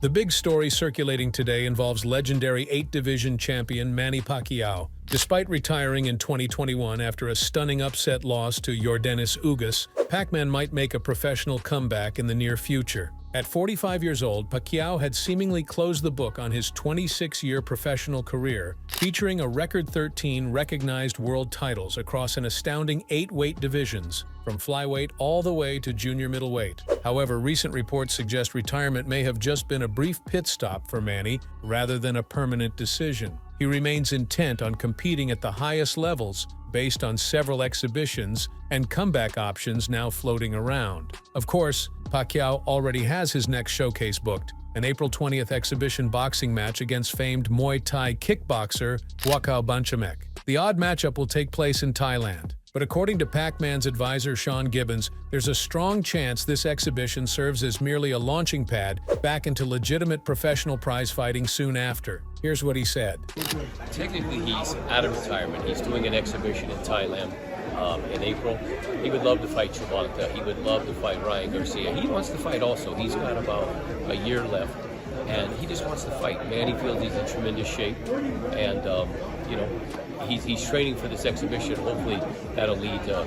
The big story circulating today involves legendary 8-division champion Manny Pacquiao. Despite retiring in 2021 after a stunning upset loss to Yordenis Ugas, Pac-Man might make a professional comeback in the near future. At 45 years old, Pacquiao had seemingly closed the book on his 26-year professional career, featuring a record 13 recognized world titles across an astounding 8 weight divisions, from flyweight all the way to junior middleweight. However, recent reports suggest retirement may have just been a brief pit stop for Manny, rather than a permanent decision. He remains intent on competing at the highest levels, based on several exhibitions and comeback options now floating around. Of course, Pacquiao already has his next showcase booked, an April 20th exhibition boxing match against famed Muay Thai kickboxer Pacquiao Banchamek. The odd matchup will take place in Thailand, but according to Pac-Man's advisor Sean Gibbons, there's a strong chance this exhibition serves as merely a launching pad back into legitimate professional prize fighting soon after. Here's what he said. Technically, he's out of retirement. He's doing an exhibition in Thailand in April. He would love to fight Gervonta. He would love to fight Ryan Garcia. He wants to fight also. He's got about a year left, and he just wants to fight. Manny feels he's in tremendous shape, and he's training for this exhibition. Hopefully, that'll lead to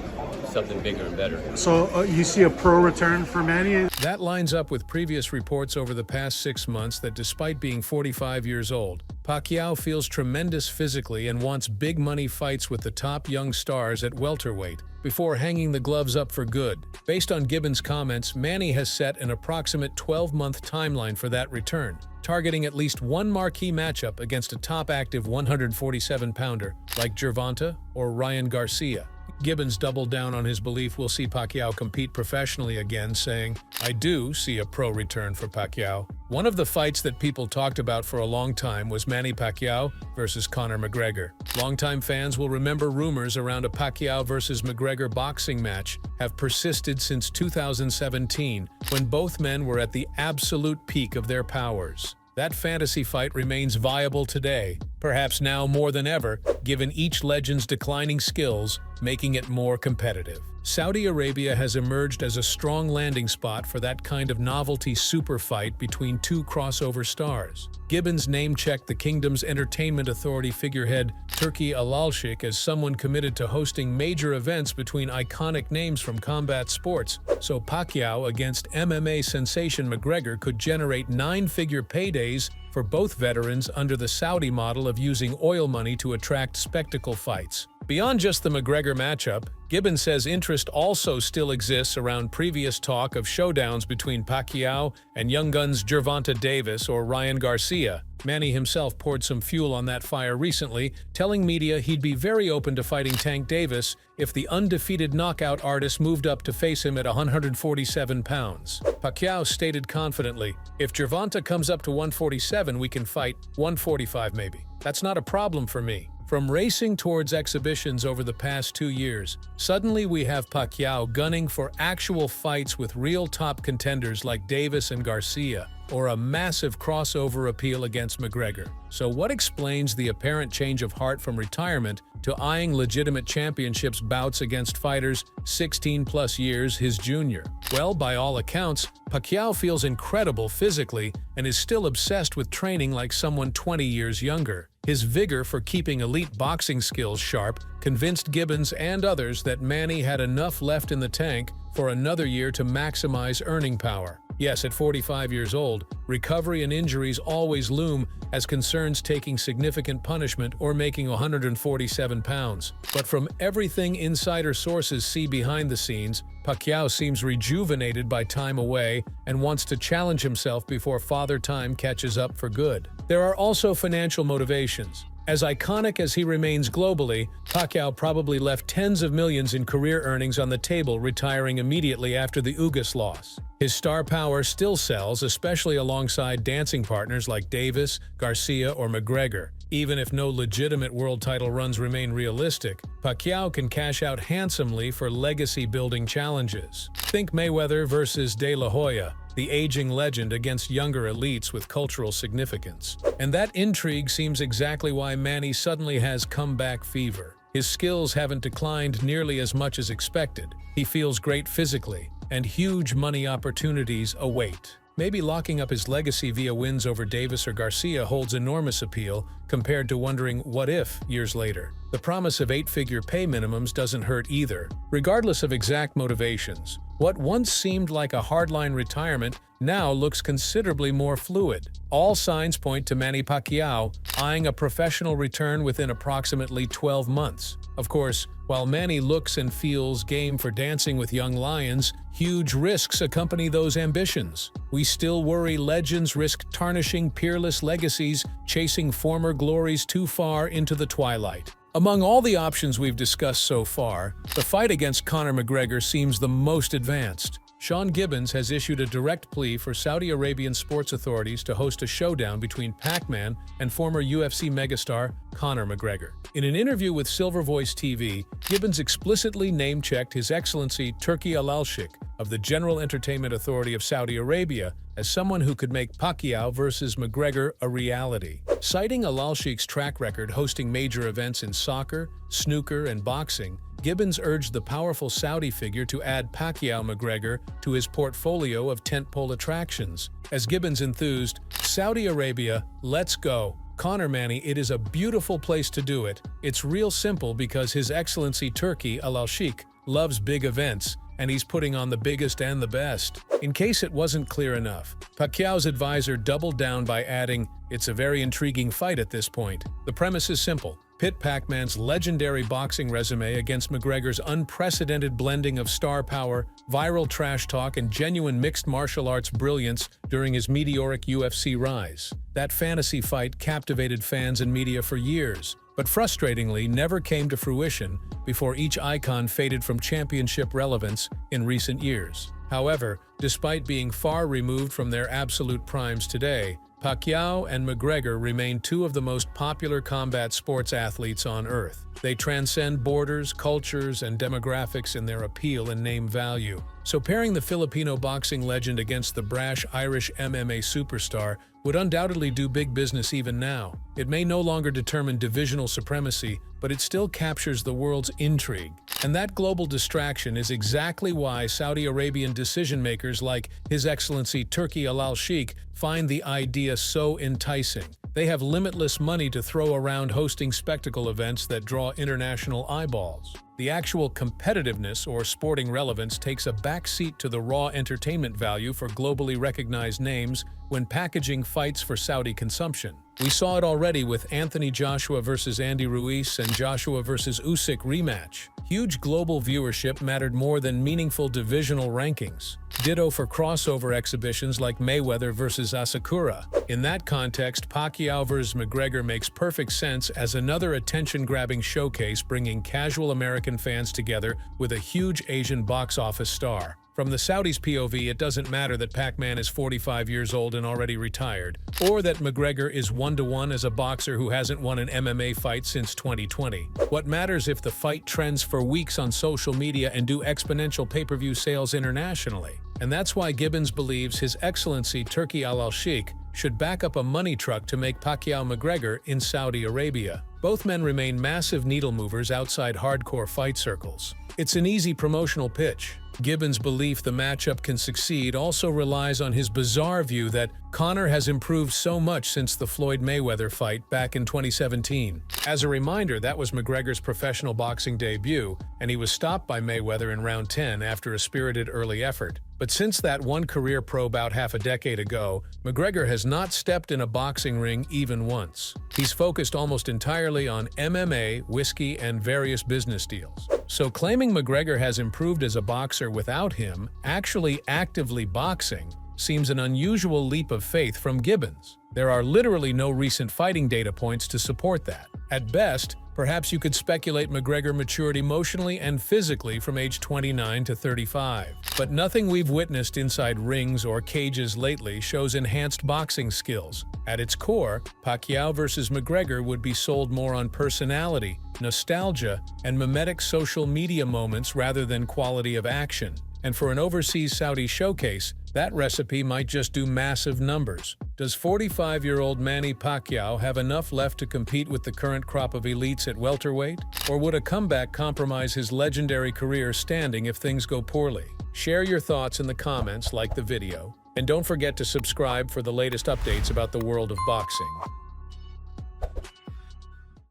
something bigger and better. So you see a pro return for Manny? That lines up with previous reports over the past 6 months that despite being 45 years old, Pacquiao feels tremendous physically and wants big money fights with the top young stars at welterweight before hanging the gloves up for good. Based on Gibbons' comments, Manny has set an approximate 12-month timeline for that return, targeting at least one marquee matchup against a top active 147-pounder like Gervonta or Ryan Garcia. Gibbons doubled down on his belief we'll see Pacquiao compete professionally again, saying, "I do see a pro return for Pacquiao." One of the fights that people talked about for a long time was Manny Pacquiao versus Conor McGregor. Longtime fans will remember rumors around a Pacquiao versus McGregor boxing match have persisted since 2017, when both men were at the absolute peak of their powers. That fantasy fight remains viable today, perhaps now more than ever, given each legend's declining skills, making it more competitive. Saudi Arabia has emerged as a strong landing spot for that kind of novelty super fight between two crossover stars. Gibbons name-checked the kingdom's entertainment authority figurehead Turki Al-Sheikh as someone committed to hosting major events between iconic names from combat sports, so Pacquiao against MMA sensation McGregor could generate 9-figure paydays for both veterans under the Saudi model of using oil money to attract spectacle fights. Beyond just the McGregor matchup, Gibbons says interest also still exists around previous talk of showdowns between Pacquiao and young guns Gervonta Davis or Ryan Garcia. Manny himself poured some fuel on that fire recently, telling media he'd be very open to fighting Tank Davis if the undefeated knockout artist moved up to face him at 147 pounds. Pacquiao stated confidently, "If Gervonta comes up to 147, we can fight 145 maybe. That's not a problem for me." From racing towards exhibitions over the past 2 years, suddenly we have Pacquiao gunning for actual fights with real top contenders like Davis and Garcia, or a massive crossover appeal against McGregor. So what explains the apparent change of heart from retirement to eyeing legitimate championships bouts against fighters 16+ years his junior? Well, by all accounts, Pacquiao feels incredible physically and is still obsessed with training like someone 20 years younger. His vigor for keeping elite boxing skills sharp convinced Gibbons and others that Manny had enough left in the tank for another year to maximize earning power. Yes, at 45 years old, recovery and injuries always loom as concerns taking significant punishment or making 147 pounds. But from everything insider sources see behind the scenes, Pacquiao seems rejuvenated by time away and wants to challenge himself before Father Time catches up for good. There are also financial motivations. As iconic as he remains globally, Pacquiao probably left tens of millions in career earnings on the table retiring immediately after the Ugas loss. His star power still sells, especially alongside dancing partners like Davis, Garcia, or McGregor. Even if no legitimate world title runs remain realistic, Pacquiao can cash out handsomely for legacy-building challenges. Think Mayweather versus De La Hoya, the aging legend against younger elites with cultural significance. And that intrigue seems exactly why Manny suddenly has comeback fever. His skills haven't declined nearly as much as expected. He feels great physically, and huge money opportunities await. Maybe locking up his legacy via wins over Davis or Garcia holds enormous appeal compared to wondering what if years later. The promise of 8-figure pay minimums doesn't hurt either. Regardless of exact motivations, what once seemed like a hardline retirement now looks considerably more fluid. All signs point to Manny Pacquiao eyeing a professional return within approximately 12 months. Of course, while Manny looks and feels game for dancing with young lions, huge risks accompany those ambitions. We still worry legends risk tarnishing peerless legacies, chasing former glories too far into the twilight. Among all the options we've discussed so far, the fight against Conor McGregor seems the most advanced. Sean Gibbons has issued a direct plea for Saudi Arabian sports authorities to host a showdown between Pac-Man and former UFC megastar Conor McGregor. In an interview with Silver Voice TV, Gibbons explicitly name-checked His Excellency Turki Al-Sheikh of the General Entertainment Authority of Saudi Arabia as someone who could make Pacquiao versus McGregor a reality. Citing Al-Sheikh's track record hosting major events in soccer, snooker, and boxing, Gibbons urged the powerful Saudi figure to add Pacquiao-McGregor to his portfolio of tentpole attractions. As Gibbons enthused, "Saudi Arabia, let's go. Conor Manny, it is a beautiful place to do it. It's real simple because His Excellency Turki Al-Sheikh loves big events, and he's putting on the biggest and the best." In case it wasn't clear enough, Pacquiao's advisor doubled down by adding, "It's a very intriguing fight at this point. The premise is simple. Pit Pac-Man's legendary boxing resume against McGregor's unprecedented blending of star power, viral trash talk, and genuine mixed martial arts brilliance during his meteoric UFC rise. That fantasy fight captivated fans and media for years, but frustratingly never came to fruition before each icon faded from championship relevance in recent years. However, despite being far removed from their absolute primes today, Pacquiao and McGregor remain two of the most popular combat sports athletes on Earth. They transcend borders, cultures, and demographics in their appeal and name value. So pairing the Filipino boxing legend against the brash Irish MMA superstar would undoubtedly do big business even now. It may no longer determine divisional supremacy, but it still captures the world's intrigue. And that global distraction is exactly why Saudi Arabian decision-makers like His Excellency Turki Al-Sheikh find the idea so enticing. They have limitless money to throw around hosting spectacle events that draw international eyeballs. The actual competitiveness or sporting relevance takes a backseat to the raw entertainment value for globally recognized names when packaging fights for Saudi consumption. We saw it already with Anthony Joshua versus Andy Ruiz and Joshua versus Usyk rematch. Huge global viewership mattered more than meaningful divisional rankings. Ditto for crossover exhibitions like Mayweather versus Asakura. In that context, Pacquiao versus McGregor makes perfect sense as another attention-grabbing showcase bringing casual American fans together with a huge Asian box office star. From the Saudis' POV, it doesn't matter that Pac-Man is 45 years old and already retired, or that McGregor is 1-to-1 as a boxer who hasn't won an MMA fight since 2020. What matters if the fight trends for weeks on social media and do exponential pay-per-view sales internationally. And that's why Gibbons believes His Excellency Turki Al-Sheikh should back up a money truck to make Pacquiao-McGregor in Saudi Arabia. Both men remain massive needle movers outside hardcore fight circles. It's an easy promotional pitch. Gibbons' belief the matchup can succeed also relies on his bizarre view that Conor has improved so much since the Floyd-Mayweather fight back in 2017. As a reminder, that was McGregor's professional boxing debut, and he was stopped by Mayweather in round 10 after a spirited early effort. But since that one career pro bout half a decade ago, McGregor has not stepped in a boxing ring even once. He's focused almost entirely on MMA, whiskey, and various business deals. So claiming McGregor has improved as a boxer without him actually actively boxing seems an unusual leap of faith from Gibbons. There are literally no recent fighting data points to support that. At best, perhaps you could speculate McGregor matured emotionally and physically from age 29 to 35. But nothing we've witnessed inside rings or cages lately shows enhanced boxing skills. At its core, Pacquiao versus McGregor would be sold more on personality, nostalgia, and mimetic social media moments rather than quality of action. And for an overseas Saudi showcase, that recipe might just do massive numbers. Does 45-year-old Manny Pacquiao have enough left to compete with the current crop of elites at welterweight? Or would a comeback compromise his legendary career standing if things go poorly? Share your thoughts in the comments, like the video, And don't forget to subscribe for the latest updates about the world of boxing.